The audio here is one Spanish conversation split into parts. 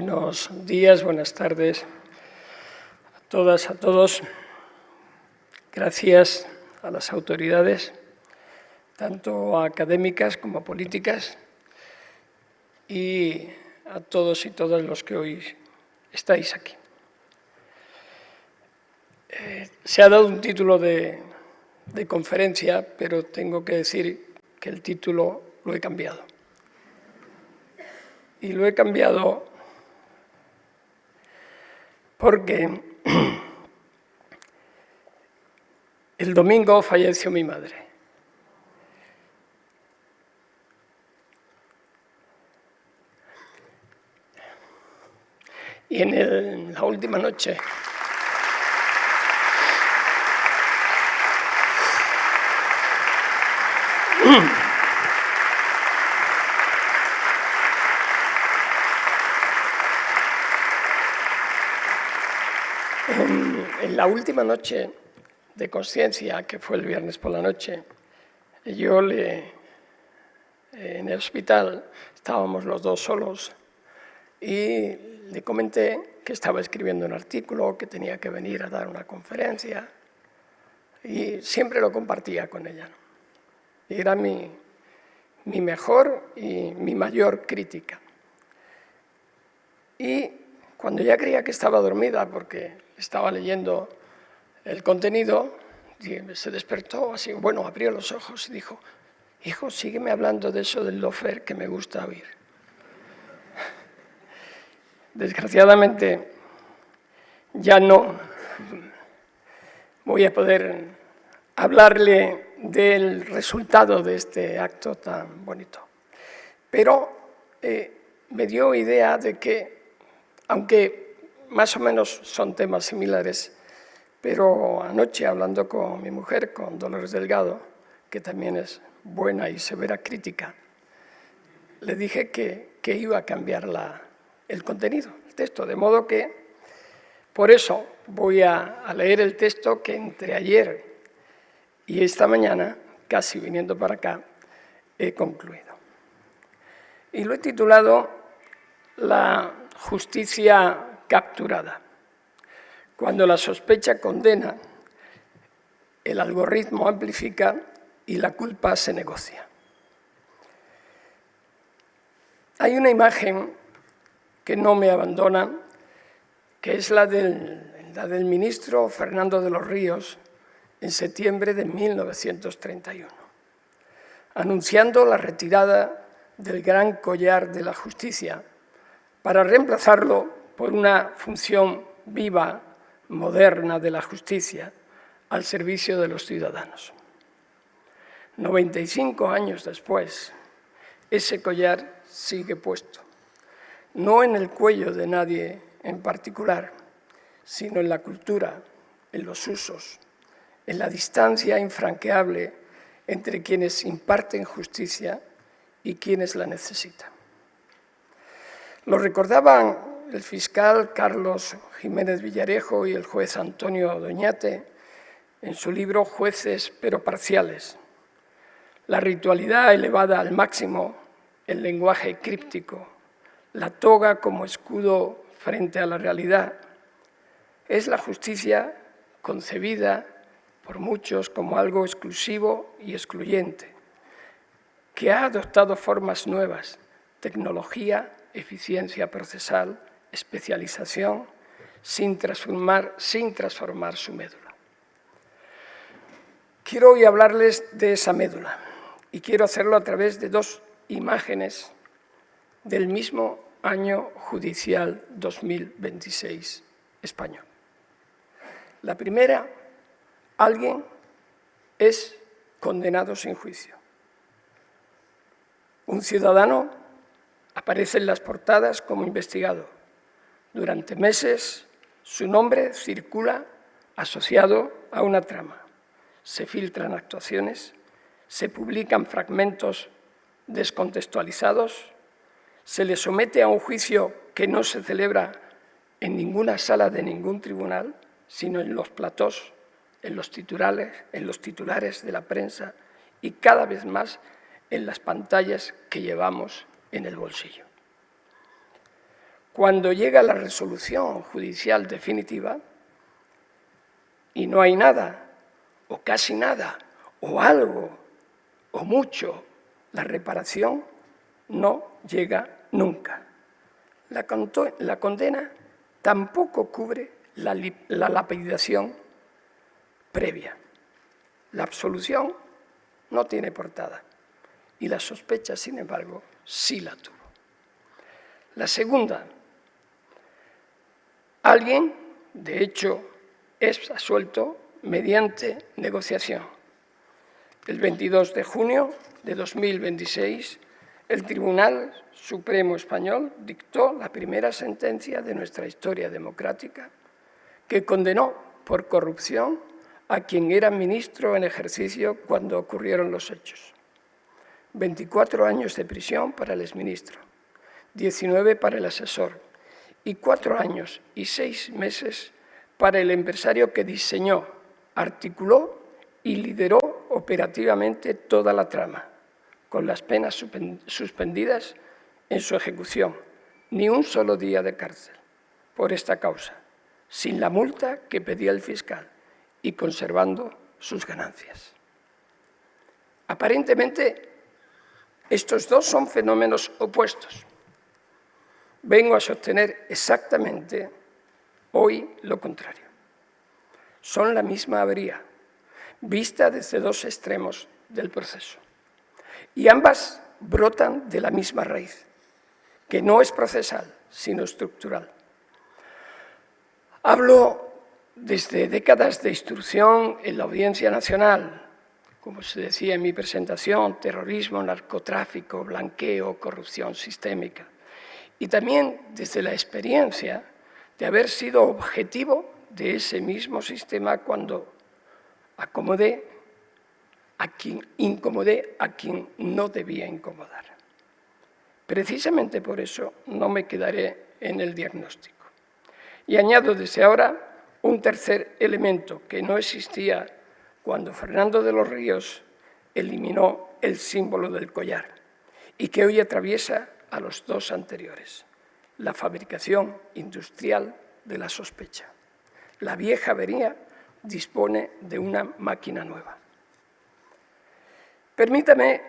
Buenos días, buenas tardes a todas, a todos. Gracias a las autoridades, tanto académicas como políticas, y a todos y todas los que hoy estáis aquí. Se ha dado un título de conferencia, pero tengo que decir que el título lo he cambiado. Y lo he cambiado porque el domingo falleció mi madre. Y en la última noche en la última noche de conciencia, que fue el viernes por la noche, yo en el hospital estábamos los dos solos y le comenté que estaba escribiendo un artículo, que tenía que venir a dar una conferencia, y siempre lo compartía con ella. Y era mi mejor y mi mayor crítica. Y cuando ya creía que estaba dormida, porque estaba leyendo el contenido, se despertó así, bueno, abrió los ojos y dijo: hijo, sígueme hablando de eso del lawfare que me gusta oír. Desgraciadamente, ya no voy a poder hablarle del resultado de este acto tan bonito. Pero me dio idea de que, aunque más o menos son temas similares, pero anoche, hablando con mi mujer, con Dolores Delgado, que también es buena y severa crítica, le dije que iba a cambiar el contenido, el texto, de modo que por eso voy a leer el texto que entre ayer y esta mañana, casi viniendo para acá, he concluido. Y lo he titulado La justicia capturada. Cuando la sospecha condena, el algoritmo amplifica y la culpa se negocia. Hay una imagen que no me abandona, que es la del ministro Fernando de los Ríos en septiembre de 1931, anunciando la retirada del gran collar de la justicia para reemplazarlo por una función viva, moderna de la justicia al servicio de los ciudadanos. 95 años después, ese collar sigue puesto, no en el cuello de nadie en particular, sino en la cultura, en los usos, en la distancia infranqueable entre quienes imparten justicia y quienes la necesitan. Lo recordaban el fiscal Carlos Jiménez Villarejo y el juez Antonio Doñate en su libro Jueces pero parciales. La ritualidad elevada al máximo, el lenguaje críptico, la toga como escudo frente a la realidad, es la justicia concebida por muchos como algo exclusivo y excluyente, que ha adoptado formas nuevas, tecnología, eficiencia procesal, especialización, sin transformar su médula. Quiero hoy hablarles de esa médula y quiero hacerlo a través de dos imágenes del mismo año judicial 2026 español. La primera, alguien es condenado sin juicio. Un ciudadano aparece en las portadas como investigado. Durante meses, su nombre circula asociado a una trama. Se filtran actuaciones, se publican fragmentos descontextualizados, se le somete a un juicio que no se celebra en ninguna sala de ningún tribunal, sino en los platós, en los titulares de la prensa y cada vez más en las pantallas que llevamos en el bolsillo. Cuando llega la resolución judicial definitiva y no hay nada, o casi nada, o algo, o mucho, la reparación no llega nunca. La condena tampoco cubre la lapidación previa. La absolución no tiene portada y la sospecha, sin embargo, sí la tuvo. La segunda, alguien, de hecho, es absuelto mediante negociación. El 22 de junio de 2026, el Tribunal Supremo Español dictó la primera sentencia de nuestra historia democrática que condenó por corrupción a quien era ministro en ejercicio cuando ocurrieron los hechos. 24 años de prisión para el exministro, 19 para el asesor y 4 años y 6 meses para el empresario que diseñó, articuló y lideró operativamente toda la trama, con las penas suspendidas en su ejecución, ni un solo día de cárcel por esta causa, sin la multa que pedía el fiscal y conservando sus ganancias. Aparentemente, estos dos son fenómenos opuestos. Vengo a sostener exactamente hoy lo contrario. Son la misma avería, vista desde dos extremos del proceso. Y ambas brotan de la misma raíz, que no es procesal, sino estructural. Hablo desde décadas de instrucción en la Audiencia Nacional, como se decía en mi presentación, terrorismo, narcotráfico, blanqueo, corrupción sistémica. Y también desde la experiencia de haber sido objetivo de ese mismo sistema cuando incomodé a quien no debía incomodar. Precisamente por eso no me quedaré en el diagnóstico. Y añado desde ahora un tercer elemento que no existía cuando Fernando de los Ríos eliminó el símbolo del collar y que hoy atraviesa a los dos anteriores, la fabricación industrial de la sospecha. La vieja avería dispone de una máquina nueva. Permítame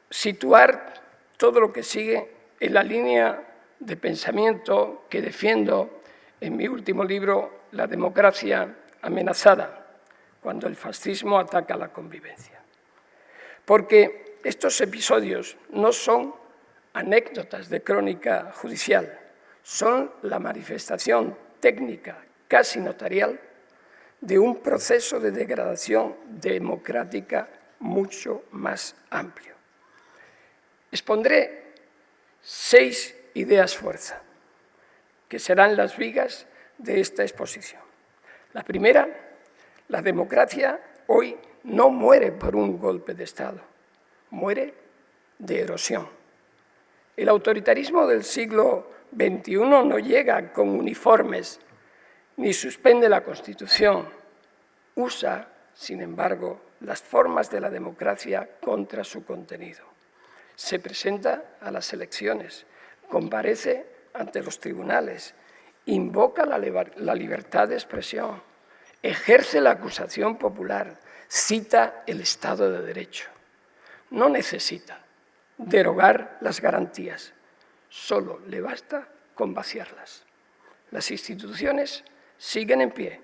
situar todo lo que sigue en la línea de pensamiento que defiendo en mi último libro, La democracia amenazada, cuando el fascismo ataca la convivencia. Porque estos episodios no son anécdotas de crónica judicial, son la manifestación técnica, casi notarial, de un proceso de degradación democrática mucho más amplio. Expondré 6 ideas fuerza, que serán las vigas de esta exposición. La primera, la democracia hoy no muere por un golpe de Estado, muere de erosión. El autoritarismo del siglo XXI no llega con uniformes ni suspende la Constitución. Usa, sin embargo, las formas de la democracia contra su contenido. Se presenta a las elecciones, comparece ante los tribunales, invoca la libertad de expresión, ejerce la acusación popular, cita el Estado de Derecho. No necesita derogar las garantías, solo le basta con vaciarlas. Las instituciones siguen en pie,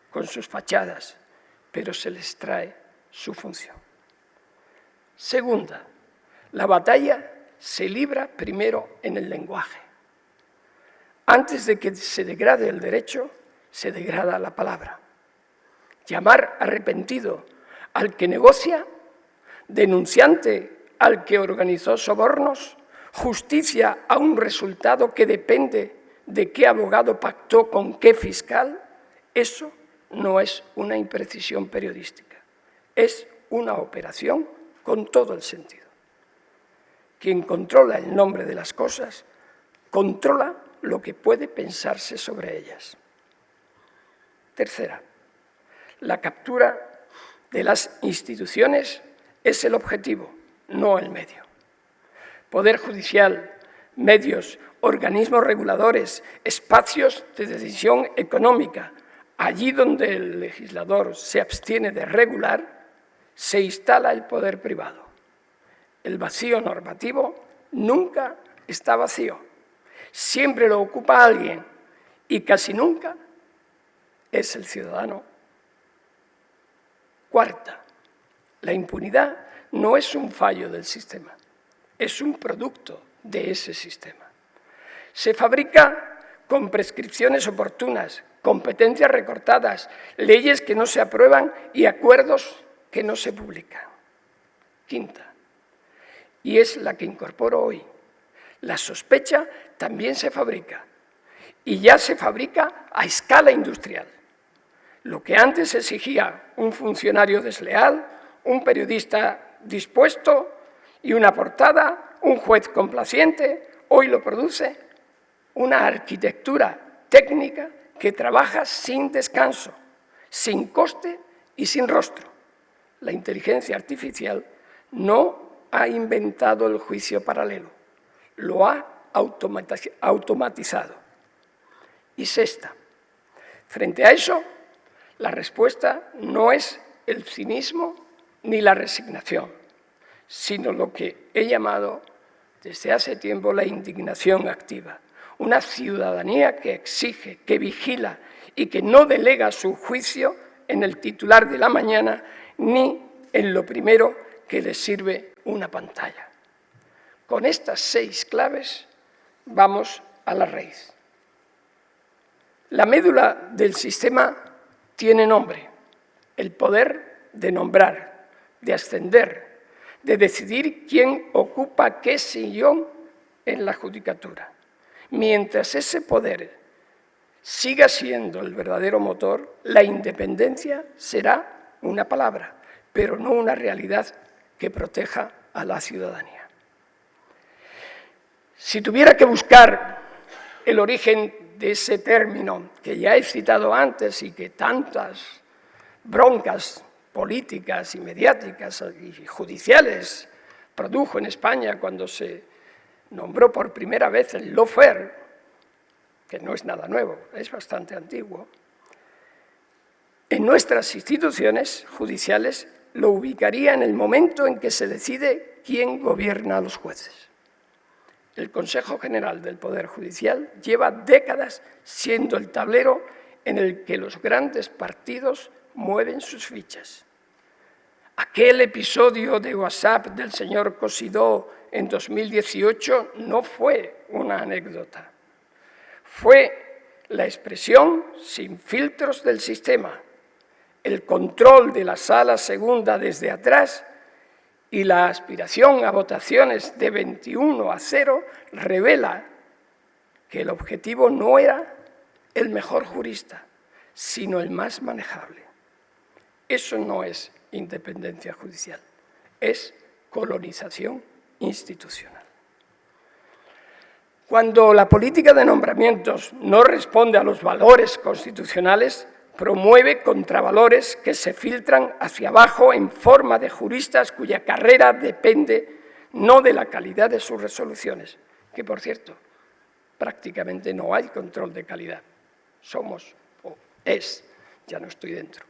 con sus fachadas, pero se les trae su función. Segunda, la batalla se libra primero en el lenguaje. Antes de que se degrade el derecho, se degrada la palabra. Llamar arrepentido al que negocia, denunciante al que organizó sobornos, justicia a un resultado que depende de qué abogado pactó con qué fiscal, eso no es una imprecisión periodística, es una operación con todo el sentido. Quien controla el nombre de las cosas, controla lo que puede pensarse sobre ellas. Tercera, la captura de las instituciones es el objetivo, no el medio. Poder judicial, medios, organismos reguladores, espacios de decisión económica. Allí donde el legislador se abstiene de regular, se instala el poder privado. El vacío normativo nunca está vacío. Siempre lo ocupa alguien y casi nunca es el ciudadano. Cuarta, la impunidad no es un fallo del sistema, es un producto de ese sistema. Se fabrica con prescripciones oportunas, competencias recortadas, leyes que no se aprueban y acuerdos que no se publican. Quinta, y es la que incorporo hoy, la sospecha también se fabrica, y ya se fabrica a escala industrial. Lo que antes exigía un funcionario desleal, un periodista dispuesto y una portada, un juez complaciente, hoy lo produce una arquitectura técnica que trabaja sin descanso, sin coste y sin rostro. La inteligencia artificial no ha inventado el juicio paralelo, lo ha automatizado. Y sexta, frente a eso, la respuesta no es el cinismo ni la resignación, sino lo que he llamado desde hace tiempo la indignación activa. Una ciudadanía que exige, que vigila y que no delega su juicio en el titular de la mañana ni en lo primero que le sirve una pantalla. Con estas 6 claves vamos a la raíz. La médula del sistema tiene nombre, el poder de nombrar, de ascender, de decidir quién ocupa qué sillón en la judicatura. Mientras ese poder siga siendo el verdadero motor, la independencia será una palabra, pero no una realidad que proteja a la ciudadanía. Si tuviera que buscar el origen de ese término que ya he citado antes y que tantas broncas políticas y mediáticas y judiciales produjo en España cuando se nombró por primera vez el lawfare, que no es nada nuevo, es bastante antiguo, en nuestras instituciones judiciales lo ubicaría en el momento en que se decide quién gobierna a los jueces. El Consejo General del Poder Judicial lleva décadas siendo el tablero en el que los grandes partidos mueven sus fichas. Aquel episodio de WhatsApp del señor Cosidó en 2018 no fue una anécdota. Fue la expresión sin filtros del sistema, el control de la Sala Segunda desde atrás y la aspiración a votaciones de 21-0 revela que el objetivo no era el mejor jurista, sino el más manejable. Eso no es independencia judicial, es colonización institucional. Cuando la política de nombramientos no responde a los valores constitucionales, promueve contravalores que se filtran hacia abajo en forma de juristas cuya carrera depende no de la calidad de sus resoluciones, que por cierto, prácticamente no hay control de calidad. Somos, o es, ya no estoy dentro,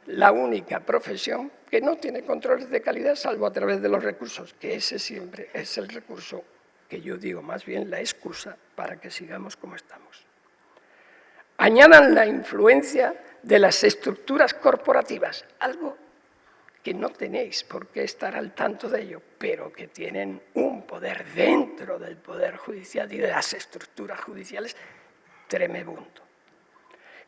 la única profesión que no tiene controles de calidad salvo a través de los recursos, que ese siempre es el recurso que yo digo más bien la excusa para que sigamos como estamos. Añadan la influencia de las estructuras corporativas, algo que no tenéis por qué estar al tanto de ello, pero que tienen un poder dentro del Poder Judicial y de las estructuras judiciales tremebundo,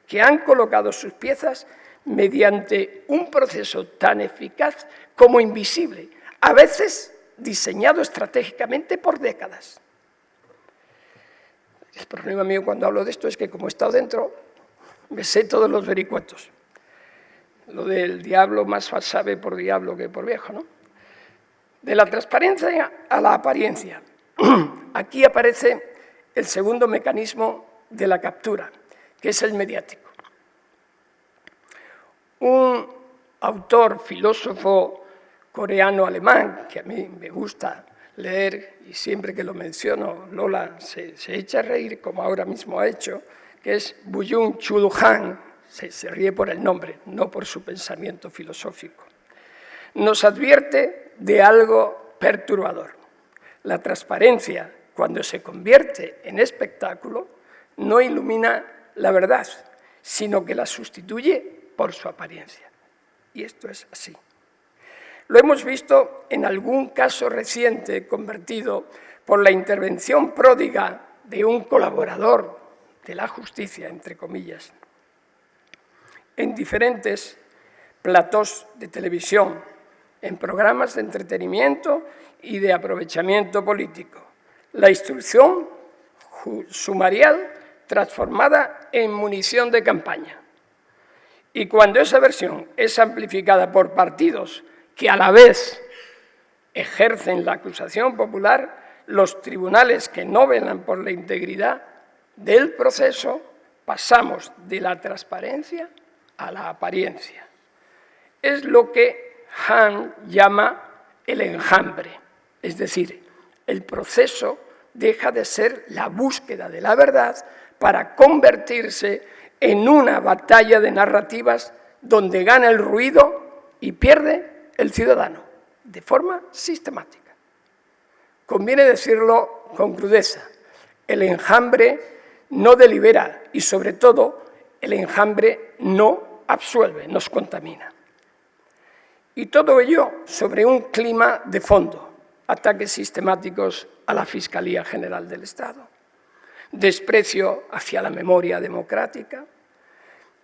que han colocado sus piezas mediante un proceso tan eficaz como invisible, a veces diseñado estratégicamente por décadas. El problema mío cuando hablo de esto es que como he estado dentro, me sé todos los vericuetos. Lo del diablo más sabe por diablo que por viejo, ¿no? De la transparencia a la apariencia. Aquí aparece el segundo mecanismo de la captura, que es el mediático. Un autor, filósofo coreano-alemán, que a mí me gusta leer, y siempre que lo menciono Lola se echa a reír, como ahora mismo ha hecho, que es Byung-Chul Han, se ríe por el nombre, no por su pensamiento filosófico. Nos advierte de algo perturbador. La transparencia, cuando se convierte en espectáculo, no ilumina la verdad, sino que la sustituye por su apariencia. Y esto es así. Lo hemos visto en algún caso reciente convertido por la intervención pródiga de un colaborador de la justicia, entre comillas, en diferentes platós de televisión, en programas de entretenimiento y de aprovechamiento político. La instrucción sumarial transformada en munición de campaña. Y cuando esa versión es amplificada por partidos que a la vez ejercen la acusación popular, los tribunales que no velan por la integridad del proceso, pasamos de la transparencia a la apariencia. Es lo que Han llama el enjambre, es decir, el proceso deja de ser la búsqueda de la verdad para convertirse en una batalla de narrativas donde gana el ruido y pierde el ciudadano, de forma sistemática. Conviene decirlo con crudeza, el enjambre no delibera y, sobre todo, el enjambre no absuelve, nos contamina. Y todo ello sobre un clima de fondo, ataques sistemáticos a la Fiscalía General del Estado, desprecio hacia la memoria democrática,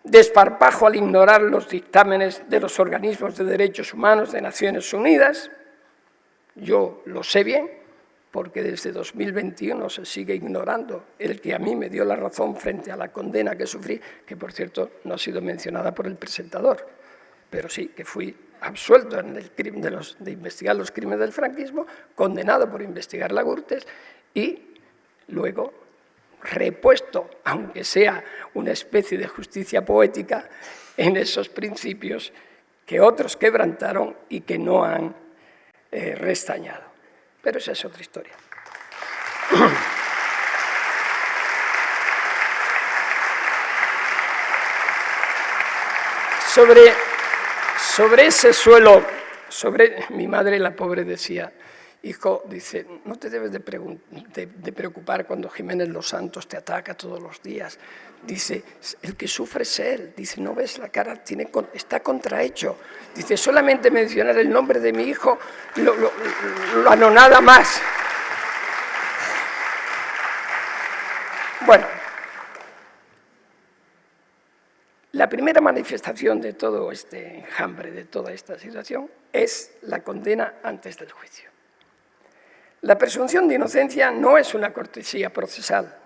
desparpajo al ignorar los dictámenes de los organismos de derechos humanos de Naciones Unidas. Yo lo sé bien, porque desde 2021 se sigue ignorando el que a mí me dio la razón frente a la condena que sufrí, que por cierto no ha sido mencionada por el presentador, pero sí que fui absuelto en el crimen de investigar los crímenes del franquismo, condenado por investigar la Gürtel y luego repuesto, aunque sea una especie de justicia poética, en esos principios que otros quebrantaron y que no han restañado. Pero esa es otra historia. Sobre ese suelo, mi madre, la pobre, decía, hijo, dice, no te debes de preocupar cuando Jiménez Los Santos te ataca todos los días. Dice, el que sufre es él. Dice, no ves la cara, está contrahecho. Dice, solamente mencionar el nombre de mi hijo lo anonada más. Bueno, la primera manifestación de todo este enjambre, de toda esta situación, es la condena antes del juicio. La presunción de inocencia no es una cortesía procesal.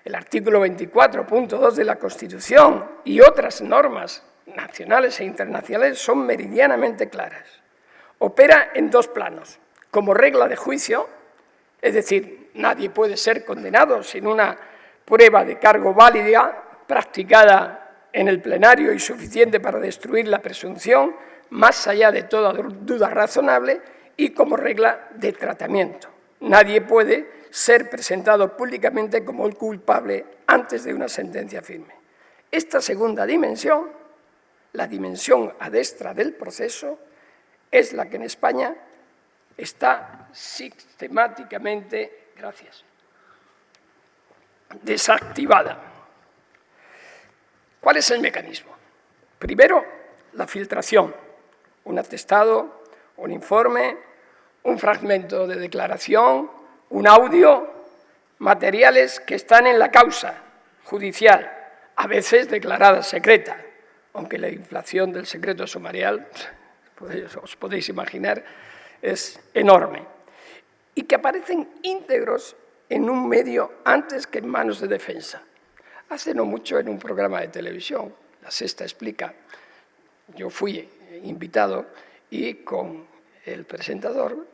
El artículo 24.2 de la Constitución y otras normas nacionales e internacionales son meridianamente claras. Opera en dos planos. Como regla de juicio, es decir, nadie puede ser condenado sin una prueba de cargo válida, practicada en el plenario y suficiente para destruir la presunción, más allá de toda duda razonable, y como regla de tratamiento. Nadie puede ser presentado públicamente como el culpable antes de una sentencia firme. Esta segunda dimensión, la dimensión adestra del proceso, es la que en España está sistemáticamente, desactivada. ¿Cuál es el mecanismo? Primero, la filtración, un atestado, un informe, un fragmento de declaración, un audio, materiales que están en la causa judicial, a veces declarada secreta, aunque la inflación del secreto sumarial, os podéis imaginar, es enorme, y que aparecen íntegros en un medio antes que en manos de defensa. Hace no mucho, en un programa de televisión, La Sexta Explica, yo fui invitado y con el presentador,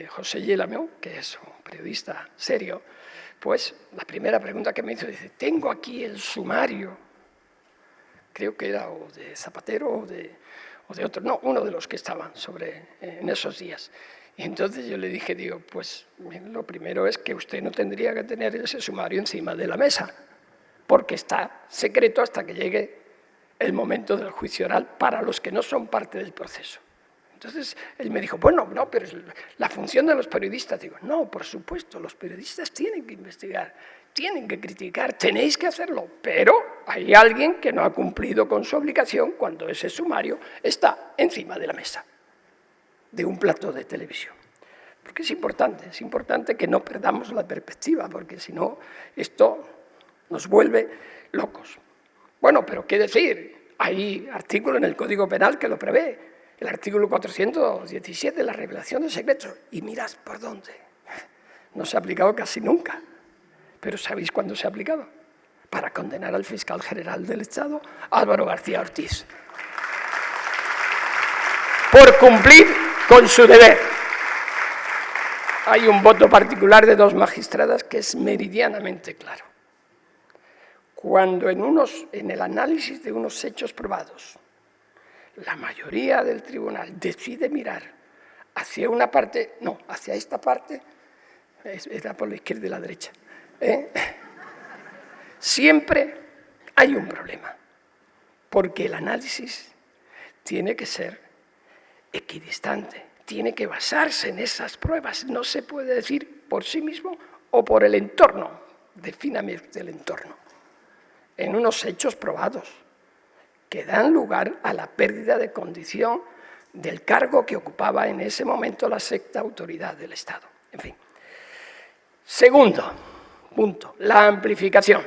José Yelamo, que es un periodista serio, pues la primera pregunta que me hizo, dice, tengo aquí el sumario, creo que era o de Zapatero o de otro, no, uno de los que estaban en esos días. Y entonces yo le dije, pues lo primero es que usted no tendría que tener ese sumario encima de la mesa, porque está secreto hasta que llegue el momento del juicio oral para los que no son parte del proceso. Entonces él me dijo, bueno, no, pero es la función de los periodistas. Digo, no, por supuesto, los periodistas tienen que investigar, tienen que criticar, tenéis que hacerlo, pero hay alguien que no ha cumplido con su obligación cuando ese sumario está encima de la mesa, de un plato de televisión. Porque es importante que no perdamos la perspectiva, porque si no, esto nos vuelve locos. Bueno, pero ¿qué decir? Hay artículos en el Código Penal que lo prevé. El artículo 417, la revelación de secretos. Y mirad por dónde. No se ha aplicado casi nunca. Pero ¿sabéis cuándo se ha aplicado? Para condenar al fiscal general del Estado, Álvaro García Ortiz. Por cumplir con su deber. Hay un voto particular de 2 magistradas que es meridianamente claro. Cuando en el análisis de unos hechos probados, la mayoría del tribunal decide mirar hacia una parte, no, hacia esta parte, era por la izquierda y la derecha, siempre hay un problema, porque el análisis tiene que ser equidistante, tiene que basarse en esas pruebas, no se puede decir por sí mismo o por el entorno, defíname usted el entorno, en unos hechos probados, que dan lugar a la pérdida de condición del cargo que ocupaba en ese momento la sexta autoridad del Estado. En fin. Segundo punto, la amplificación.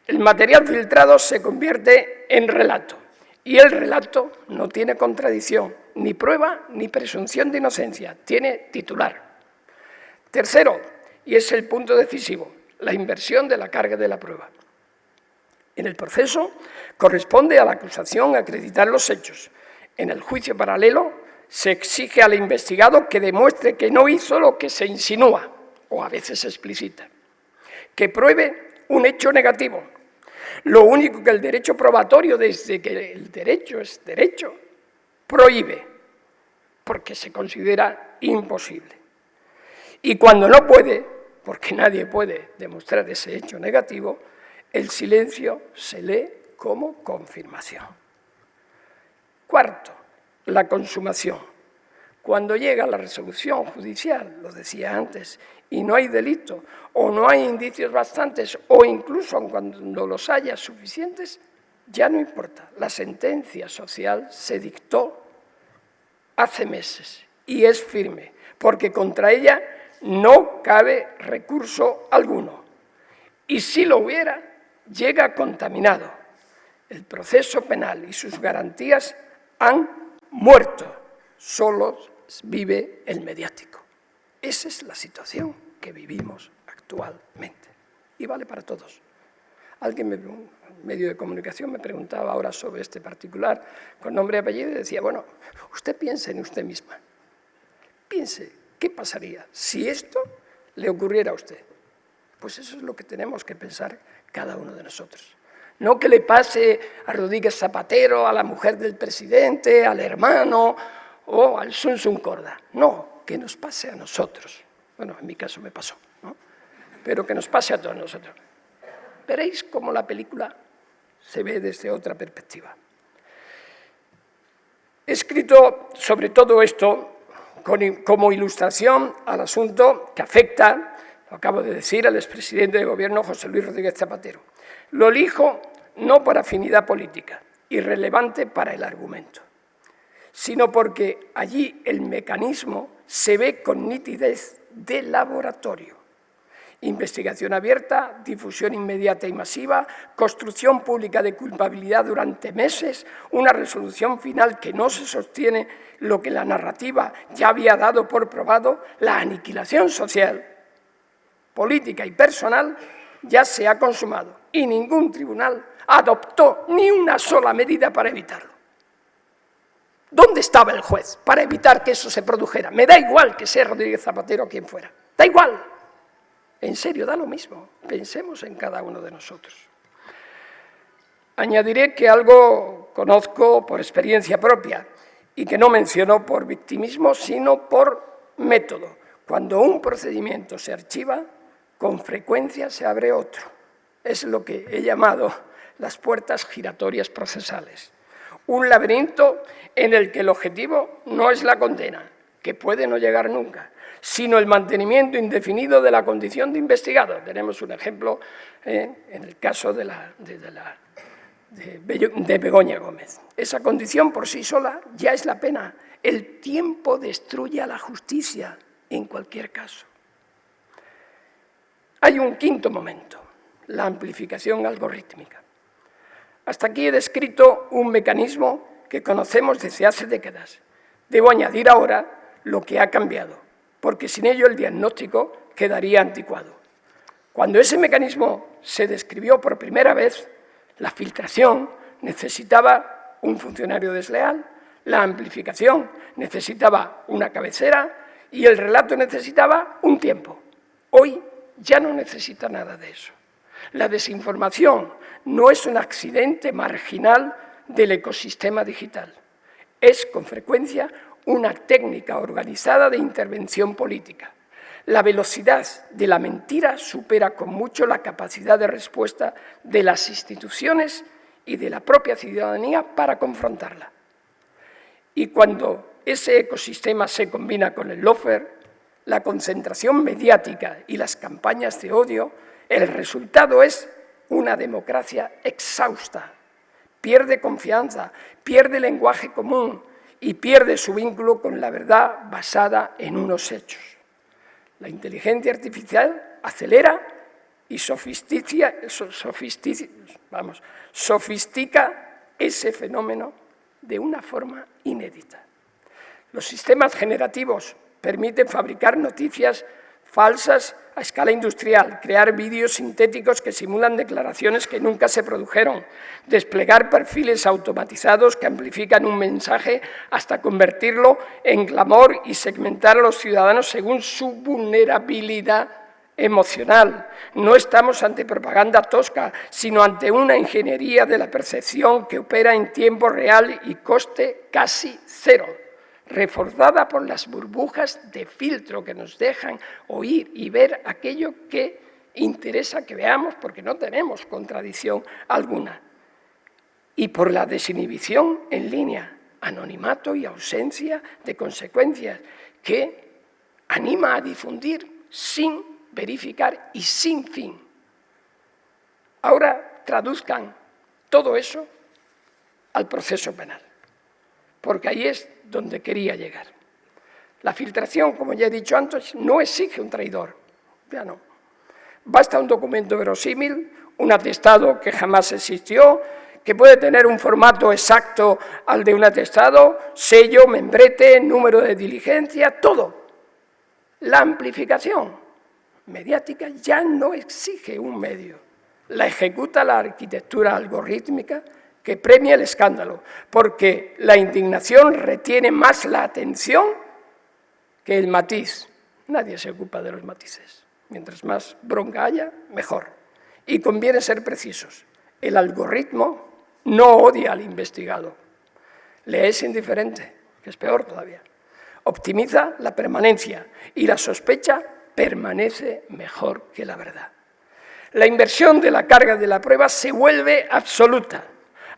El material filtrado se convierte en relato y el relato no tiene contradicción, ni prueba ni presunción de inocencia, tiene titular. Tercero, y es el punto decisivo, la inversión de la carga de la prueba. En el proceso corresponde a la acusación acreditar los hechos. En el juicio paralelo se exige al investigado que demuestre que no hizo lo que se insinúa, o a veces se explicita, que pruebe un hecho negativo. Lo único que el derecho probatorio, desde que el derecho es derecho, prohíbe, porque se considera imposible. Y cuando no puede, porque nadie puede demostrar ese hecho negativo, el silencio se lee como confirmación. Cuarto, la consumación. Cuando llega la resolución judicial, lo decía antes, y no hay delito, o no hay indicios bastantes, o incluso cuando los haya suficientes, ya no importa. La sentencia social se dictó hace meses y es firme, porque contra ella no cabe recurso alguno. Y si lo hubiera, llega contaminado. El proceso penal y sus garantías han muerto. Solo vive el mediático. Esa es la situación que vivimos actualmente. Y vale para todos. Alguien, un medio de comunicación, me preguntaba ahora sobre este particular con nombre y apellido y decía, bueno, usted piense en usted misma. Piense, ¿qué pasaría si esto le ocurriera a usted? Pues eso es lo que tenemos que pensar cada uno de nosotros. No que le pase a Rodríguez Zapatero, a la mujer del presidente, al hermano o al Sun Sun Corda. No, que nos pase a nosotros. Bueno, en mi caso me pasó, ¿no? Pero que nos pase a todos nosotros. Veréis cómo la película se ve desde otra perspectiva. He escrito sobre todo esto como ilustración al asunto que afecta, lo acabo de decir, al expresidente de gobierno José Luis Rodríguez Zapatero. Lo elijo no por afinidad política, irrelevante para el argumento, sino porque allí el mecanismo se ve con nitidez de laboratorio. Investigación abierta, difusión inmediata y masiva, construcción pública de culpabilidad durante meses, una resolución final que no se sostiene lo que la narrativa ya había dado por probado, la aniquilación social, política y personal ya se ha consumado y ningún tribunal adoptó ni una sola medida para evitarlo. ¿Dónde estaba el juez para evitar que eso se produjera? Me da igual que sea Rodríguez Zapatero o quien fuera, da igual. En serio, da lo mismo. Pensemos en cada uno de nosotros. Añadiré que algo conozco por experiencia propia y que no menciono por victimismo, sino por método. Cuando un procedimiento se archiva, con frecuencia se abre otro. Es lo que he llamado las puertas giratorias procesales. Un laberinto en el que el objetivo no es la condena, que puede no llegar nunca, sino el mantenimiento indefinido de la condición de investigado. Tenemos un ejemplo en el caso de Begoña Gómez. Esa condición por sí sola ya es la pena. El tiempo destruye a la justicia en cualquier caso. Hay un quinto momento, la amplificación algorítmica. Hasta aquí he descrito un mecanismo que conocemos desde hace décadas. Debo añadir ahora lo que ha cambiado, porque sin ello el diagnóstico quedaría anticuado. Cuando ese mecanismo se describió por primera vez, la filtración necesitaba un funcionario desleal, la amplificación necesitaba una cabecera y el relato necesitaba un tiempo. Hoy ya no necesita nada de eso. La desinformación no es un accidente marginal del ecosistema digital. Es, con frecuencia, una técnica organizada de intervención política. La velocidad de la mentira supera con mucho la capacidad de respuesta de las instituciones y de la propia ciudadanía para confrontarla. Y cuando ese ecosistema se combina con el lawfare, la concentración mediática y las campañas de odio, el resultado es una democracia exhausta. Pierde confianza, pierde lenguaje común y pierde su vínculo con la verdad basada en unos hechos. La inteligencia artificial acelera y sofistica ese fenómeno de una forma inédita. Los sistemas generativos permiten fabricar noticias falsas a escala industrial, crear vídeos sintéticos que simulan declaraciones que nunca se produjeron, desplegar perfiles automatizados que amplifican un mensaje hasta convertirlo en clamor y segmentar a los ciudadanos según su vulnerabilidad emocional. No estamos ante propaganda tosca, sino ante una ingeniería de la percepción que opera en tiempo real y coste casi cero, reforzada por las burbujas de filtro que nos dejan oír y ver aquello que interesa que veamos porque no tenemos contradicción alguna. Y por la desinhibición en línea, anonimato y ausencia de consecuencias que anima a difundir sin verificar y sin fin. Ahora traduzcan todo eso al proceso penal, porque ahí es donde quería llegar. La filtración, como ya he dicho antes, no exige un traidor, ya no. Basta un documento verosímil, un atestado que jamás existió, que puede tener un formato exacto al de un atestado, sello, membrete, número de diligencia, todo. La amplificación mediática ya no exige un medio, la ejecuta la arquitectura algorítmica que premia el escándalo, porque la indignación retiene más la atención que el matiz. Nadie se ocupa de los matices. Mientras más bronca haya, mejor. Y conviene ser precisos. El algoritmo no odia al investigado. Le es indiferente, que es peor todavía. Optimiza la permanencia y la sospecha permanece mejor que la verdad. La inversión de la carga de la prueba se vuelve absoluta.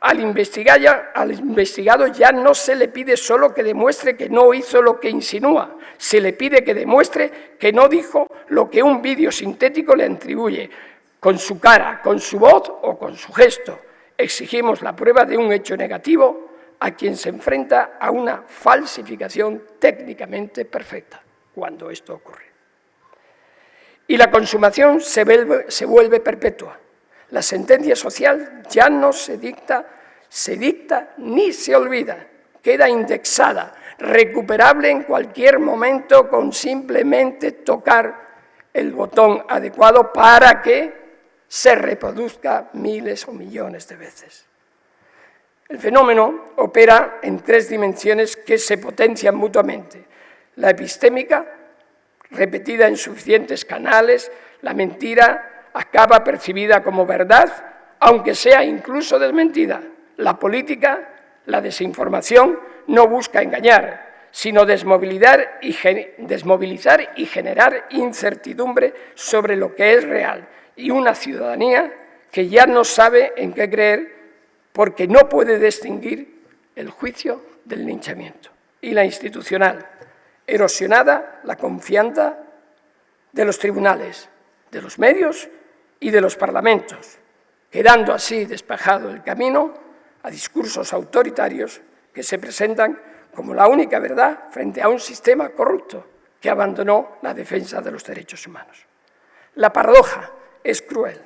Al investigado ya no se le pide solo que demuestre que no hizo lo que insinúa, se le pide que demuestre que no dijo lo que un vídeo sintético le atribuye, con su cara, con su voz o con su gesto. Exigimos la prueba de un hecho negativo a quien se enfrenta a una falsificación técnicamente perfecta, cuando esto ocurre. Y la consumación se vuelve perpetua. La sentencia social ya no se dicta ni se olvida, queda indexada, recuperable en cualquier momento con simplemente tocar el botón adecuado para que se reproduzca miles o millones de veces. El fenómeno opera en tres dimensiones que se potencian mutuamente. La epistémica, repetida en suficientes canales, la mentira acaba percibida como verdad, aunque sea incluso desmentida. La política, la desinformación, no busca engañar, sino desmovilizar y generar incertidumbre sobre lo que es real y una ciudadanía que ya no sabe en qué creer porque no puede distinguir el juicio del linchamiento. Y la institucional, erosionada la confianza de los tribunales, de los medios y de los parlamentos, quedando así despejado el camino a discursos autoritarios que se presentan como la única verdad frente a un sistema corrupto que abandonó la defensa de los derechos humanos. La paradoja es cruel.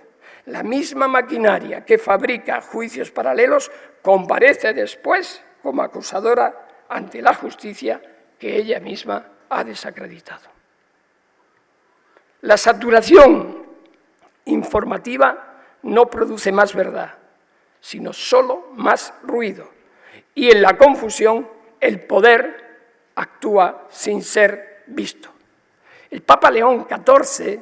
La misma maquinaria que fabrica juicios paralelos comparece después como acusadora ante la justicia que ella misma ha desacreditado. La saturación informativa no produce más verdad, sino solo más ruido. Y en la confusión, el poder actúa sin ser visto. El Papa León XIV,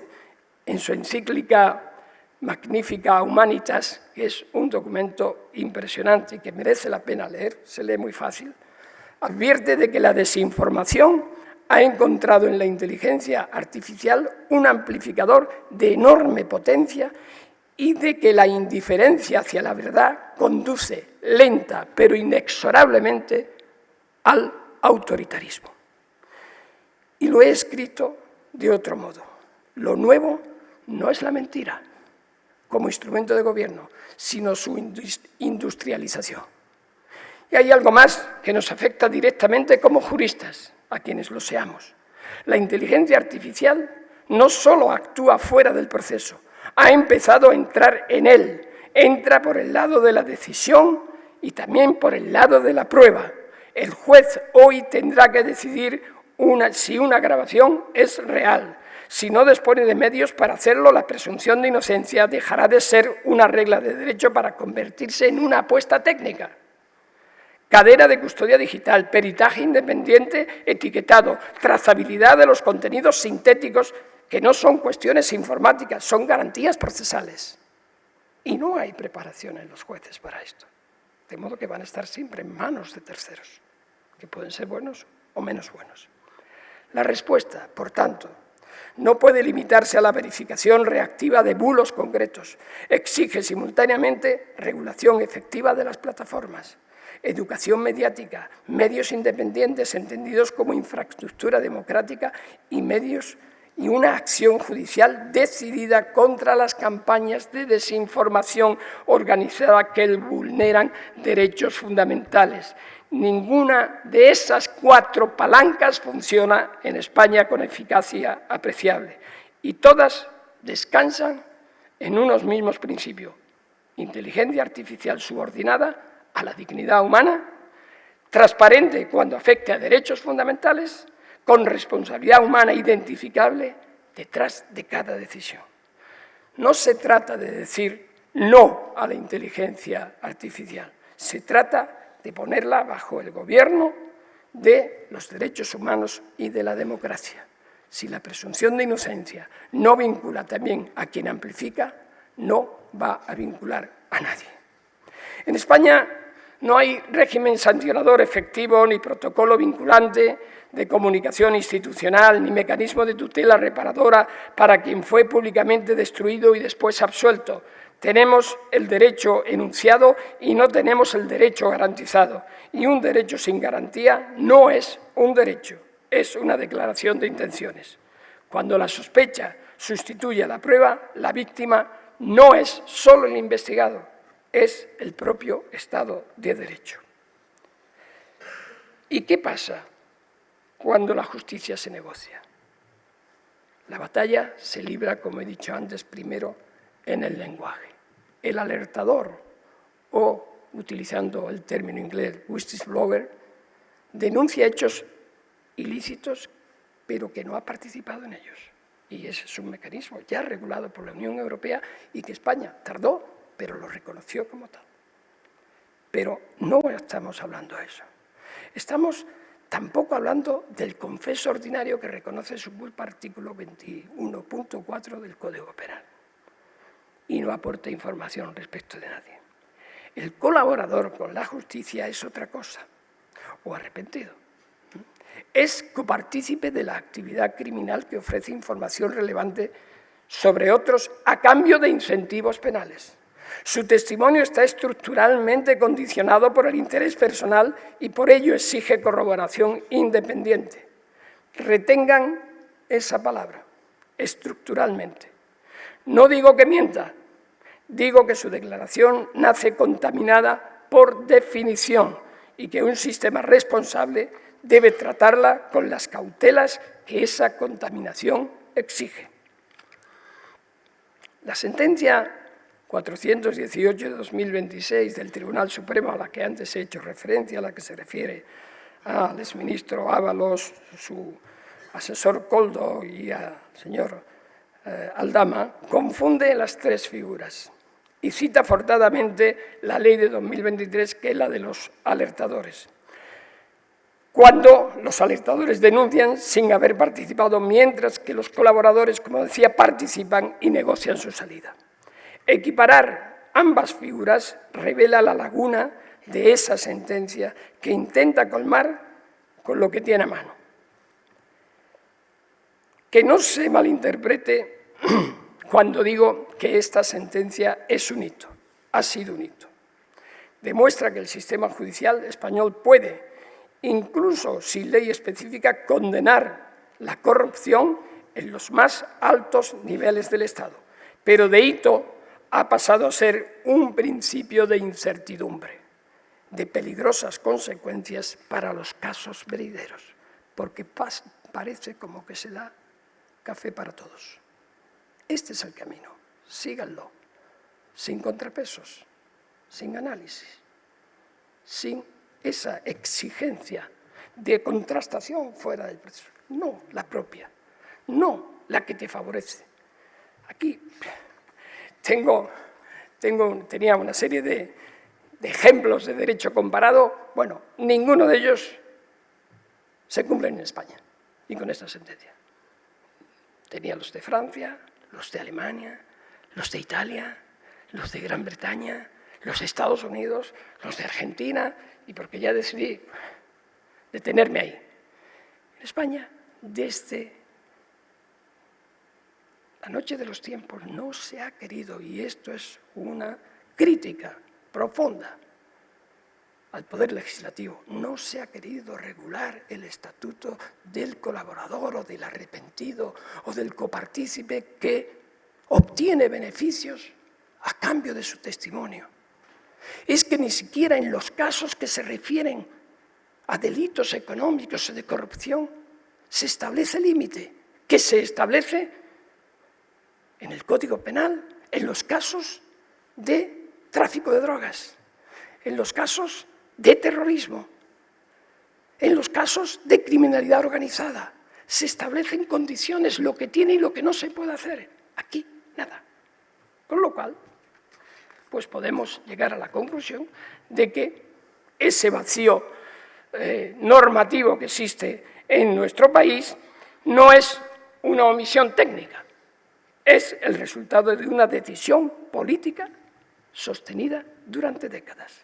en su encíclica Magnificat Humanitas, que es un documento impresionante y que merece la pena leer, se lee muy fácil, advierte de que la desinformación ha encontrado en la inteligencia artificial un amplificador de enorme potencia y de que la indiferencia hacia la verdad conduce lenta pero inexorablemente al autoritarismo. Y lo he escrito de otro modo. Lo nuevo no es la mentira como instrumento de gobierno, sino su industrialización. Y hay algo más que nos afecta directamente como juristas, a quienes lo seamos. La inteligencia artificial no solo actúa fuera del proceso, ha empezado a entrar en él, entra por el lado de la decisión y también por el lado de la prueba. El juez hoy tendrá que decidir si una grabación es real. Si no dispone de medios para hacerlo, la presunción de inocencia dejará de ser una regla de derecho para convertirse en una apuesta técnica. Cadena de custodia digital, peritaje independiente etiquetado, trazabilidad de los contenidos sintéticos, que no son cuestiones informáticas, son garantías procesales. Y no hay preparación en los jueces para esto. De modo que van a estar siempre en manos de terceros, que pueden ser buenos o menos buenos. La respuesta, por tanto, no puede limitarse a la verificación reactiva de bulos concretos. Exige simultáneamente regulación efectiva de las plataformas, educación mediática, medios independientes entendidos como infraestructura democrática y medios y una acción judicial decidida contra las campañas de desinformación organizada que vulneran derechos fundamentales. Ninguna de esas 4 palancas funciona en España con eficacia apreciable y todas descansan en unos mismos principios. Inteligencia artificial subordinada a la dignidad humana, transparente cuando afecte a derechos fundamentales, con responsabilidad humana identificable detrás de cada decisión. No se trata de decir no a la inteligencia artificial, se trata de ponerla bajo el gobierno de los derechos humanos y de la democracia. Si la presunción de inocencia no vincula también a quien amplifica, no va a vincular a nadie. En España no hay régimen sancionador efectivo ni protocolo vinculante de comunicación institucional ni mecanismo de tutela reparadora para quien fue públicamente destruido y después absuelto. Tenemos el derecho enunciado y no tenemos el derecho garantizado. Y un derecho sin garantía no es un derecho, es una declaración de intenciones. Cuando la sospecha sustituye a la prueba, la víctima no es solo el investigado, es el propio Estado de Derecho. ¿Y qué pasa cuando la justicia se negocia? La batalla se libra, como he dicho antes, primero en el lenguaje. El alertador, o, utilizando el término inglés, whistleblower, denuncia hechos ilícitos, pero que no ha participado en ellos. Y ese es un mecanismo ya regulado por la Unión Europea y que España tardó, pero lo reconoció como tal. Pero no estamos hablando de eso. Estamos tampoco hablando del confeso ordinario que reconoce su culpa, artículo 21.4 del Código Penal. Y no aporta información respecto de nadie. El colaborador con la justicia es otra cosa, o arrepentido. Es copartícipe de la actividad criminal que ofrece información relevante sobre otros a cambio de incentivos penales. Su testimonio está estructuralmente condicionado por el interés personal y por ello exige corroboración independiente. Retengan esa palabra, estructuralmente. No digo que mienta, digo que su declaración nace contaminada por definición y que un sistema responsable debe tratarla con las cautelas que esa contaminación exige. La sentencia 418 de 2026 del Tribunal Supremo, a la que antes he hecho referencia, a la que se refiere al exministro Ábalos, su asesor Koldo y al señor Aldama, confunde las tres figuras y cita forzadamente la ley de 2023, que es la de los alertadores, cuando los alertadores denuncian sin haber participado, mientras que los colaboradores, como decía, participan y negocian su salida. Equiparar ambas figuras revela la laguna de esa sentencia que intenta colmar con lo que tiene a mano. Que no se malinterprete cuando digo que esta sentencia es un hito, ha sido un hito. Demuestra que el sistema judicial español puede, incluso sin ley específica, condenar la corrupción en los más altos niveles del Estado. Pero de hito ha pasado a ser un principio de incertidumbre, de peligrosas consecuencias para los casos venideros, porque parece como que se da café para todos. Este es el camino, síganlo, sin contrapesos, sin análisis, sin esa exigencia de contrastación fuera del proceso. No la propia, no la que te favorece. Aquí tenía una serie de ejemplos de derecho comparado. Bueno, ninguno de ellos se cumplen en España y con esta sentencia. Tenía los de Francia, los de Alemania, los de Italia, los de Gran Bretaña, los de Estados Unidos, los de Argentina, y porque ya decidí detenerme ahí. En España, desde la noche de los tiempos, no se ha querido, y esto es una crítica profunda al Poder Legislativo, no se ha querido regular el estatuto del colaborador o del arrepentido o del copartícipe que obtiene beneficios a cambio de su testimonio. Es que ni siquiera en los casos que se refieren a delitos económicos o de corrupción se establece límite, que se establece en el Código Penal, en los casos de tráfico de drogas, en los casos de terrorismo, en los casos de criminalidad organizada. Se establecen condiciones, lo que tiene y lo que no se puede hacer. Aquí, nada. Con lo cual, pues podemos llegar a la conclusión de que ese vacío normativo que existe en nuestro país no es una omisión técnica, es el resultado de una decisión política sostenida durante décadas.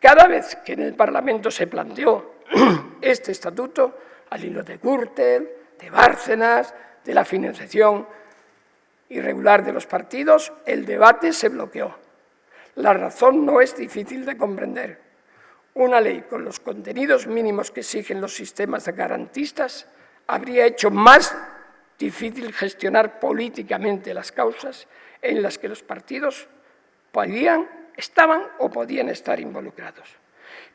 Cada vez que en el Parlamento se planteó este estatuto, al hilo de Gürtel, de Bárcenas, de la financiación irregular de los partidos, el debate se bloqueó. La razón no es difícil de comprender. Una ley con los contenidos mínimos que exigen los sistemas garantistas habría hecho más difícil gestionar políticamente las causas en las que los partidos estaban o podían estar involucrados.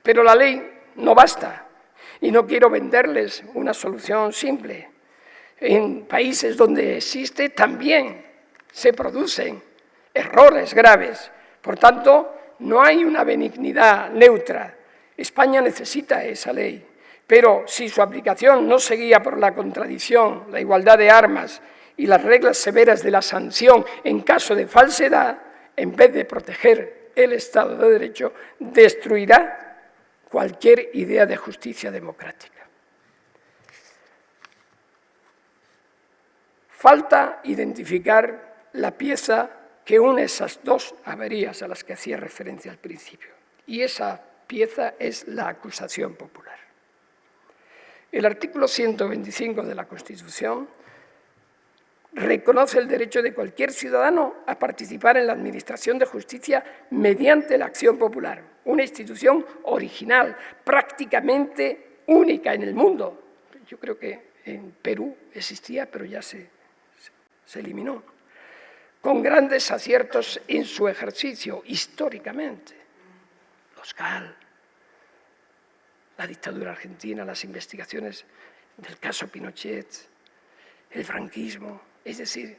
Pero la ley no basta, y no quiero venderles una solución simple. En países donde existe también se producen errores graves. Por tanto, no hay una benignidad neutra. España necesita esa ley, pero si su aplicación no se guía por la contradicción, la igualdad de armas y las reglas severas de la sanción en caso de falsedad, en vez de proteger el Estado de Derecho, destruirá cualquier idea de justicia democrática. Falta identificar la pieza que une esas dos averías a las que hacía referencia al principio, y esa pieza es la acusación popular. El artículo 125 de la Constitución reconoce el derecho de cualquier ciudadano a participar en la administración de justicia mediante la acción popular, una institución original, prácticamente única en el mundo. Yo creo que en Perú existía, pero ya se eliminó, con grandes aciertos en su ejercicio históricamente. Los GAL, la dictadura argentina, las investigaciones del caso Pinochet, el franquismo, es decir,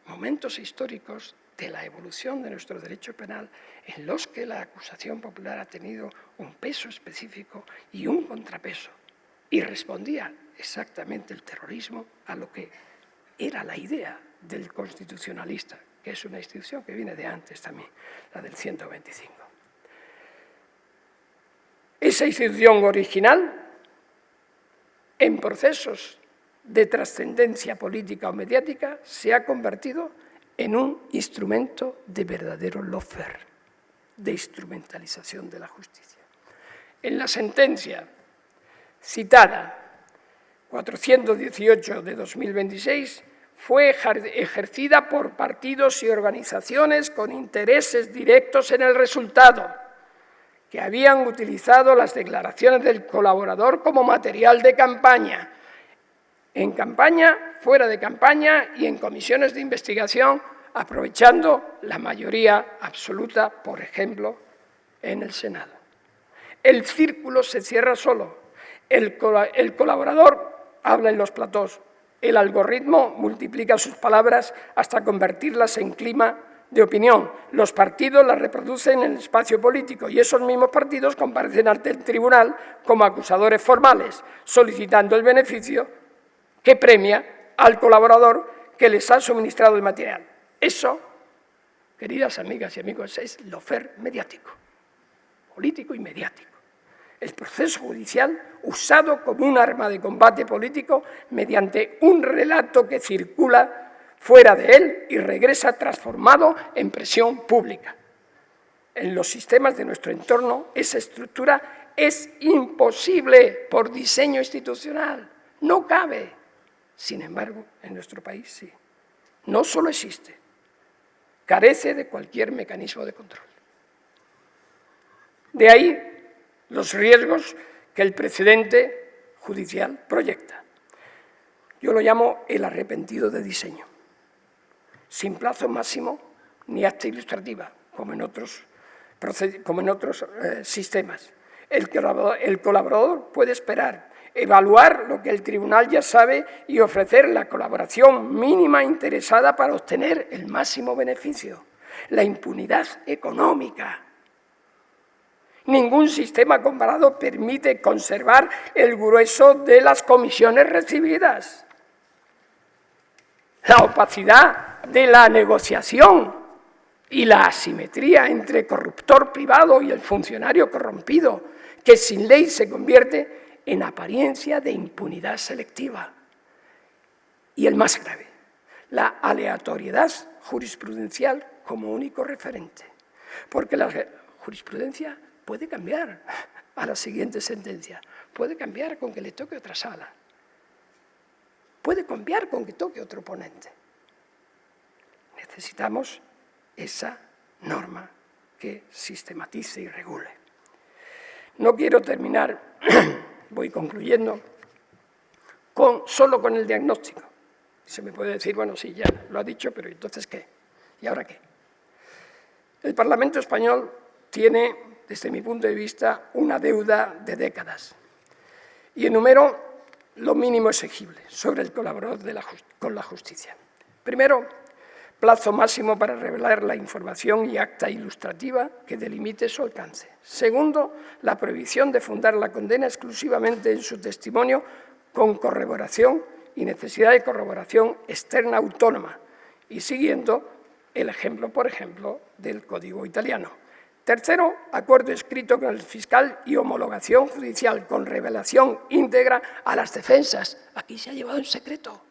momentos históricos de la evolución de nuestro derecho penal en los que la acusación popular ha tenido un peso específico y un contrapeso, y respondía exactamente el terrorismo a lo que era la idea del constitucionalista, que es una institución que viene de antes también, la del 125. Esa institución original, en procesos de trascendencia política o mediática, se ha convertido en un instrumento de verdadero lawfare, de instrumentalización de la justicia. En la sentencia citada 418 de 2026, fue ejercida por partidos y organizaciones con intereses directos en el resultado, que habían utilizado las declaraciones del colaborador como material de campaña, en campaña, fuera de campaña y en comisiones de investigación, aprovechando la mayoría absoluta, por ejemplo, en el Senado. El círculo se cierra solo. El colaborador habla en los platós. El algoritmo multiplica sus palabras hasta convertirlas en clima de opinión. Los partidos las reproducen en el espacio político y esos mismos partidos comparecen ante el tribunal como acusadores formales, solicitando el beneficio que premia al colaborador que les ha suministrado el material. Eso, queridas amigas y amigos, es lawfare mediático, político y mediático. El proceso judicial usado como un arma de combate político mediante un relato que circula fuera de él y regresa transformado en presión pública. En los sistemas de nuestro entorno, esa estructura es imposible por diseño institucional, no cabe. Sin embargo, en nuestro país sí. No solo existe, carece de cualquier mecanismo de control. De ahí los riesgos que el precedente judicial proyecta. Yo lo llamo el arrepentido de diseño, sin plazo máximo ni acta ilustrativa, como en otros sistemas. El colaborador puede esperar, evaluar lo que el tribunal ya sabe y ofrecer la colaboración mínima interesada para obtener el máximo beneficio, la impunidad económica. Ningún sistema comparado permite conservar el grueso de las comisiones recibidas. La opacidad de la negociación y la asimetría entre corruptor privado y el funcionario corrompido, que sin ley se convierte en apariencia de impunidad selectiva. Y el más grave, la aleatoriedad jurisprudencial como único referente, porque la jurisprudencia puede cambiar a la siguiente sentencia, puede cambiar con que le toque otra sala, puede cambiar con que toque otro ponente. Necesitamos esa norma que sistematice y regule. No quiero terminar, voy concluyendo, solo con el diagnóstico. Se me puede decir, bueno, sí, ya lo ha dicho, pero entonces ¿qué? ¿Y ahora qué? El Parlamento español tiene, desde mi punto de vista, una deuda de décadas. Y enumero lo mínimo exigible sobre el colaborador con la justicia. Primero, plazo máximo para revelar la información y acta ilustrativa que delimite su alcance. Segundo, la prohibición de fundar la condena exclusivamente en su testimonio con corroboración y necesidad de corroboración externa autónoma y siguiendo el ejemplo, por ejemplo, del Código italiano. Tercero, acuerdo escrito con el fiscal y homologación judicial con revelación íntegra a las defensas. Aquí se ha llevado en secreto,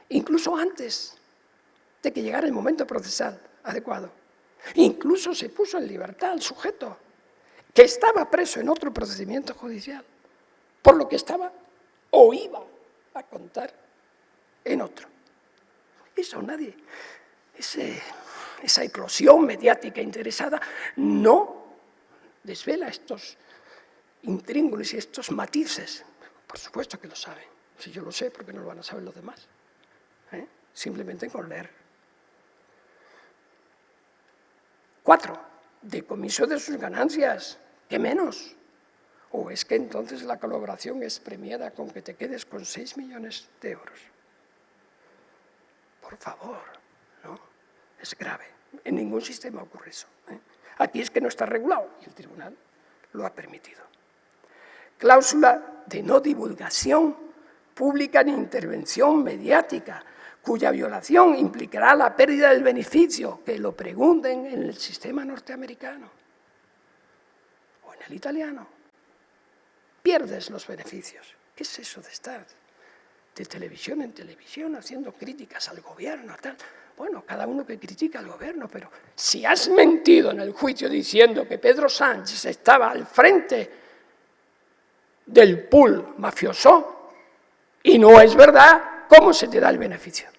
incluso antes de que llegara el momento procesal adecuado. Incluso se puso en libertad al sujeto, que estaba preso en otro procedimiento judicial, por lo que estaba o iba a contar en otro. Eso nadie, esa eclosión mediática interesada no desvela estos intríngulis y estos matices. Por supuesto que lo saben. Si yo lo sé, ¿por qué no lo van a saber los demás? Simplemente con leer. 4. Decomiso de sus ganancias. ¿Qué menos? ¿O es que entonces la colaboración es premiada con que te quedes con 6 millones de euros? Por favor, ¿no? Es grave. En ningún sistema ocurre eso. Aquí es que no está regulado y el tribunal lo ha permitido. Cláusula de no divulgación pública ni intervención mediática, cuya violación implicará la pérdida del beneficio, que lo pregunten en el sistema norteamericano o en el italiano. Pierdes los beneficios. ¿Qué es eso de estar de televisión en televisión haciendo críticas al gobierno? Tal? Bueno, cada uno que critica al gobierno, pero si has mentido en el juicio diciendo que Pedro Sánchez estaba al frente del pool mafioso y no es verdad, ¿cómo se te da el beneficio?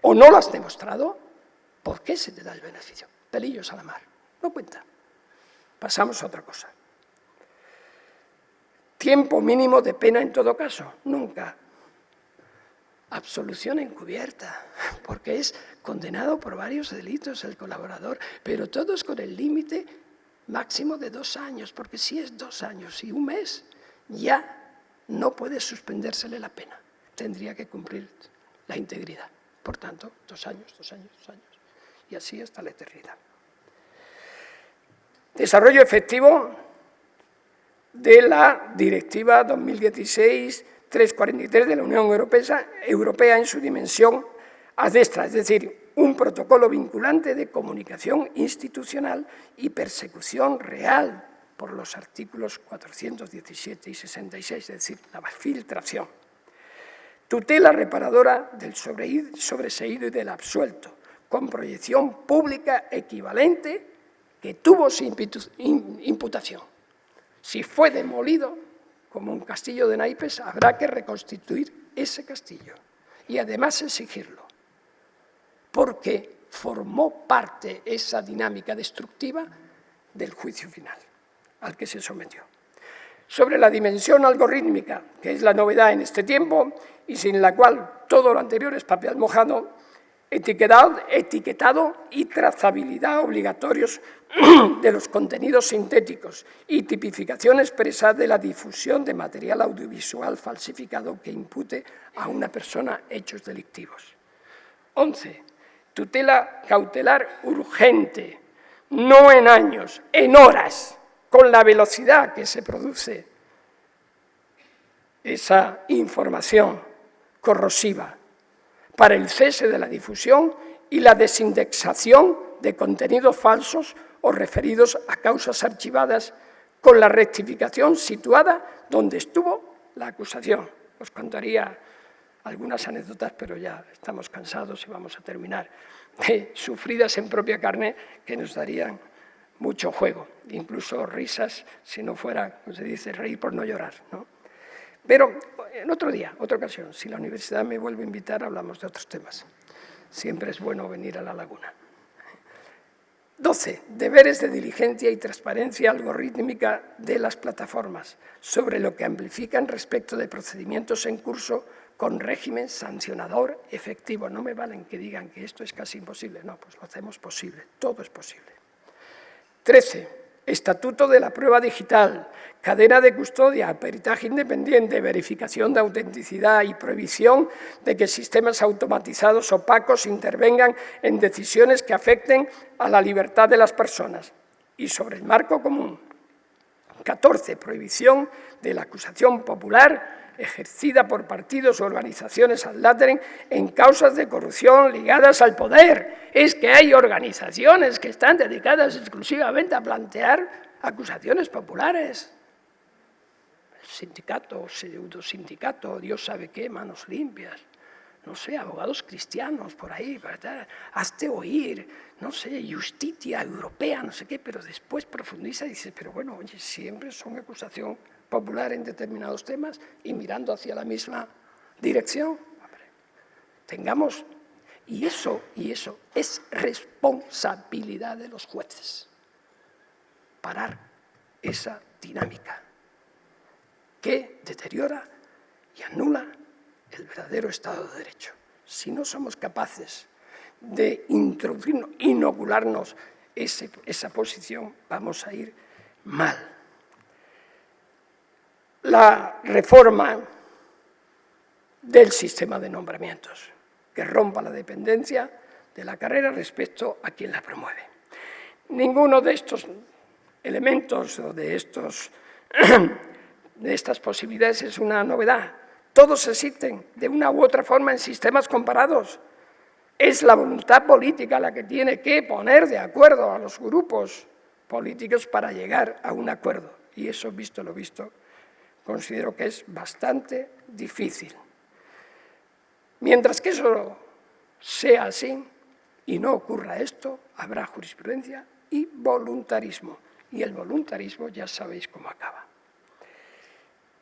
¿O no lo has demostrado? ¿Por qué se te da el beneficio? Pelillos a la mar. No cuenta. Pasamos a otra cosa. Tiempo mínimo de pena en todo caso. Nunca. Absolución encubierta, porque es condenado por varios delitos el colaborador, pero todos con el límite máximo de 2 años, porque si es 2 años y 1 mes, ya no puede suspendérsele la pena. Tendría que cumplir la integridad. Por tanto, 2 años, 2 años, 2 años. Y así hasta la eternidad. Desarrollo efectivo de la Directiva 2016-343 de la Unión Europea en su dimensión adestra, es decir, un protocolo vinculante de comunicación institucional y persecución real por los artículos 417 y 66, es decir, la filtración. Tutela reparadora del sobreseído y del absuelto, con proyección pública equivalente que tuvo su imputación. Si fue demolido, como un castillo de naipes, habrá que reconstituir ese castillo y además exigirlo, porque formó parte esa dinámica destructiva del juicio final al que se sometió. Sobre la dimensión algorítmica, que es la novedad en este tiempo y sin la cual todo lo anterior es papel mojado, etiquetado y trazabilidad obligatorios de los contenidos sintéticos y tipificación expresa de la difusión de material audiovisual falsificado que impute a una persona hechos delictivos. 11. Tutela cautelar urgente, no en años, en horas, con la velocidad que se produce esa información corrosiva, para el cese de la difusión y la desindexación de contenidos falsos o referidos a causas archivadas, con la rectificación situada donde estuvo la acusación. Os contaría algunas anécdotas, pero ya estamos cansados y vamos a terminar, sufridas en propia carne, que nos darían mucho juego, incluso risas, si no fuera, como se dice, reír por no llorar, ¿no? Pero en otro día, otra ocasión, si la universidad me vuelve a invitar, hablamos de otros temas. Siempre es bueno venir a la laguna. 12. Deberes de diligencia y transparencia algorítmica de las plataformas, sobre lo que amplifican respecto de procedimientos en curso con régimen sancionador efectivo. No me valen que digan que esto es casi imposible. No, pues lo hacemos posible. Todo es posible. 13. Estatuto de la prueba digital, cadena de custodia, peritaje independiente, verificación de autenticidad y prohibición de que sistemas automatizados opacos intervengan en decisiones que afecten a la libertad de las personas. Y sobre el marco común. 14. Prohibición de la acusación popular ejercida por partidos o organizaciones ad laterem en causas de corrupción ligadas al poder. Es que hay organizaciones que están dedicadas exclusivamente a plantear acusaciones populares. El sindicato, pseudo-sindicato, Dios sabe qué, manos limpias. No sé, abogados cristianos por ahí, hazte oír, no sé, justicia europea, no sé qué, pero después profundiza y dice, pero bueno, oye, siempre son acusación popular en determinados temas y mirando hacia la misma dirección. Hombre, tengamos... Y eso es responsabilidad de los jueces. Parar esa dinámica que deteriora y anula el verdadero Estado de Derecho. Si no somos capaces de introducirnos, inocularnos esa posición, vamos a ir mal. La reforma del sistema de nombramientos, que rompa la dependencia de la carrera respecto a quien la promueve. Ninguno de estos elementos o de estas posibilidades es una novedad. Todos existen de una u otra forma en sistemas comparados. Es la voluntad política la que tiene que poner de acuerdo a los grupos políticos para llegar a un acuerdo. Y eso, visto lo visto, considero que es bastante difícil. Mientras que eso sea así y no ocurra esto, habrá jurisprudencia y voluntarismo. Y el voluntarismo ya sabéis cómo acaba.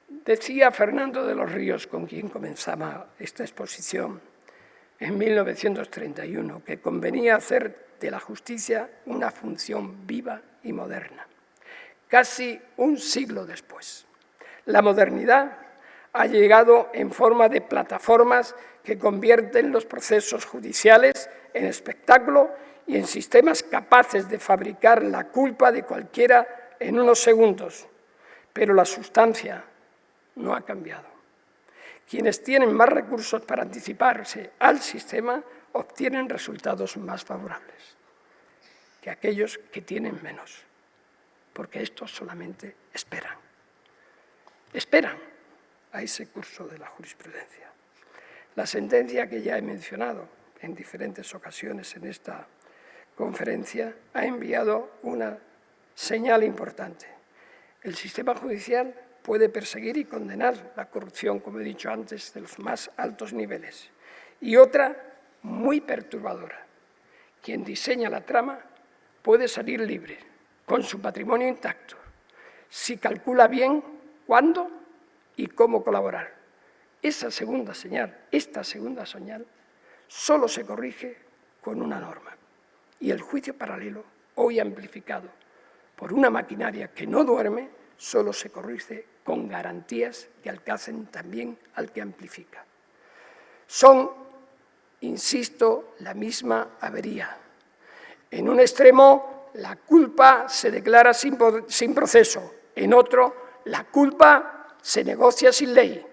Decía Fernando de los Ríos, con quien comenzaba esta exposición, en 1931, que convenía hacer de la justicia una función viva y moderna. Casi un siglo después, la modernidad ha llegado en forma de plataformas que convierten los procesos judiciales en espectáculo y en sistemas capaces de fabricar la culpa de cualquiera en unos segundos. Pero la sustancia no ha cambiado. Quienes tienen más recursos para anticiparse al sistema obtienen resultados más favorables que aquellos que tienen menos, porque estos solamente esperan. Esperan a ese curso de la jurisprudencia. La sentencia que ya he mencionado en diferentes ocasiones en esta conferencia ha enviado una señal importante. El sistema judicial puede perseguir y condenar la corrupción, como he dicho antes, de los más altos niveles. Y otra muy perturbadora. Quien diseña la trama puede salir libre, con su patrimonio intacto, si calcula bien cuándo y cómo colaborar. Esta segunda señal, solo se corrige con una norma. Y el juicio paralelo, hoy amplificado por una maquinaria que no duerme, solo se corrige con garantías que alcancen también al que amplifica. Son, insisto, la misma avería. En un extremo, la culpa se declara sin proceso. En otro, la culpa se negocia sin ley.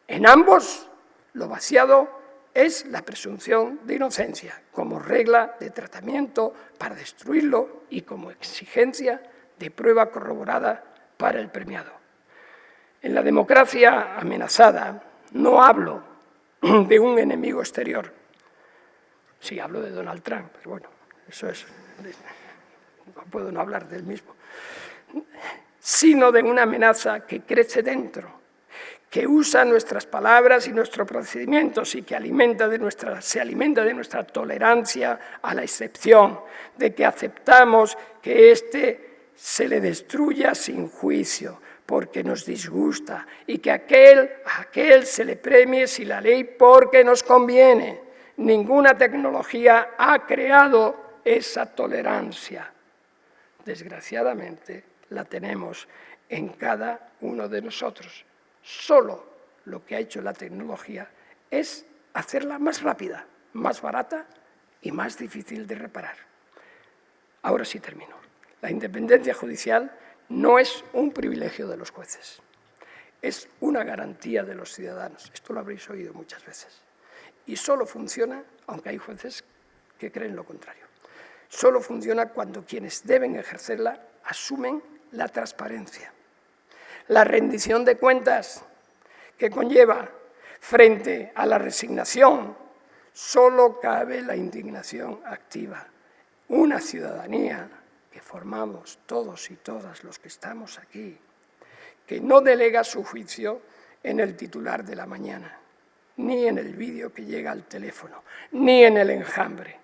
En ambos, lo vaciado es la presunción de inocencia, como regla de tratamiento para destruirlo y como exigencia de prueba corroborada para el premiado. En la democracia amenazada no hablo de un enemigo exterior. Sí, hablo de Donald Trump, pero bueno, eso es, no puedo no hablar del mismo, sino de una amenaza que crece dentro, que usa nuestras palabras y nuestros procedimientos y que se alimenta de nuestra tolerancia a la excepción, de que aceptamos que se le destruya sin juicio, porque nos disgusta, y que a aquel se le premie sin la ley porque nos conviene. Ninguna tecnología ha creado esa tolerancia. Desgraciadamente, la tenemos en cada uno de nosotros. Solo lo que ha hecho la tecnología es hacerla más rápida, más barata y más difícil de reparar. Ahora sí termino. La independencia judicial no es un privilegio de los jueces, es una garantía de los ciudadanos. Esto lo habréis oído muchas veces. Y solo funciona, aunque hay jueces que creen lo contrario, solo funciona cuando quienes deben ejercerla asumen la transparencia, la rendición de cuentas que conlleva frente a la resignación. Solo cabe la indignación activa. Una ciudadanía que formamos todos y todas los que estamos aquí, que no delega su juicio en el titular de la mañana, ni en el vídeo que llega al teléfono, ni en el enjambre.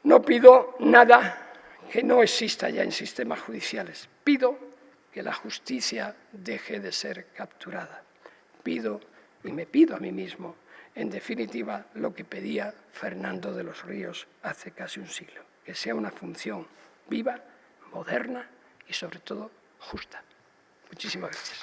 No pido nada que no exista ya en sistemas judiciales. Pido que la justicia deje de ser capturada. Pido y me pido a mí mismo, en definitiva, lo que pedía Fernando de los Ríos hace casi un siglo, que sea una función viva, moderna y, sobre todo, justa. Muchísimas gracias.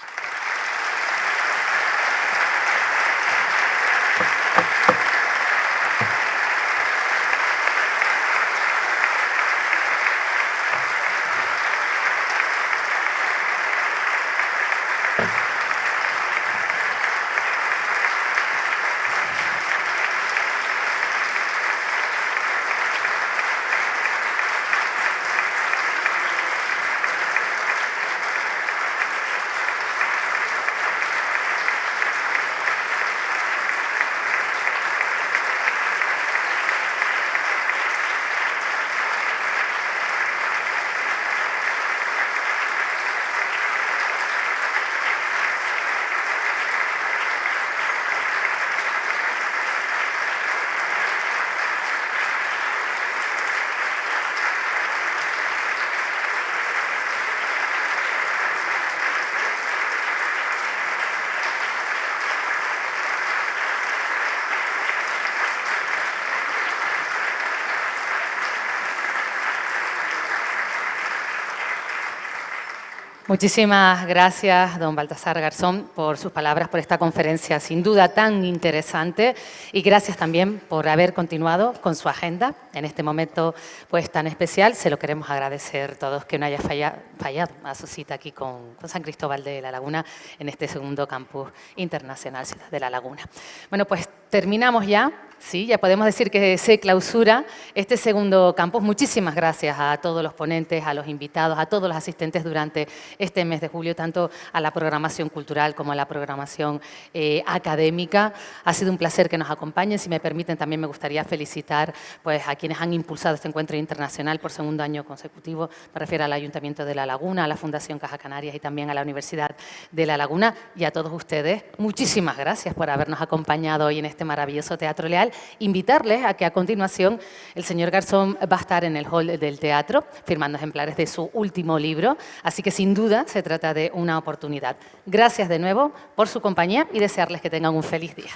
Muchísimas gracias, don Baltasar Garzón, por sus palabras, por esta conferencia sin duda tan interesante, y gracias también por haber continuado con su agenda en este momento pues tan especial. Se lo queremos agradecer todos, que no haya fallado a su cita aquí con San Cristóbal de la Laguna en este segundo campus internacional Ciudad de la Laguna. Bueno, pues terminamos ya. Sí, ya podemos decir que se clausura este segundo campus. Muchísimas gracias a todos los ponentes, a los invitados, a todos los asistentes durante este mes de julio, tanto a la programación cultural como a la programación académica. Ha sido un placer que nos acompañen. Si me permiten, también me gustaría felicitar pues, a quienes han impulsado este encuentro internacional por segundo año consecutivo. Me refiero al Ayuntamiento de La Laguna, a la Fundación Caja Canarias y también a la Universidad de La Laguna. Y a todos ustedes, muchísimas gracias por habernos acompañado hoy en este maravilloso Teatro Leal. Invitarles a que a continuación el señor Garzón va a estar en el hall del teatro firmando ejemplares de su último libro, así que sin duda se trata de una oportunidad. Gracias de nuevo por su compañía y desearles que tengan un feliz día.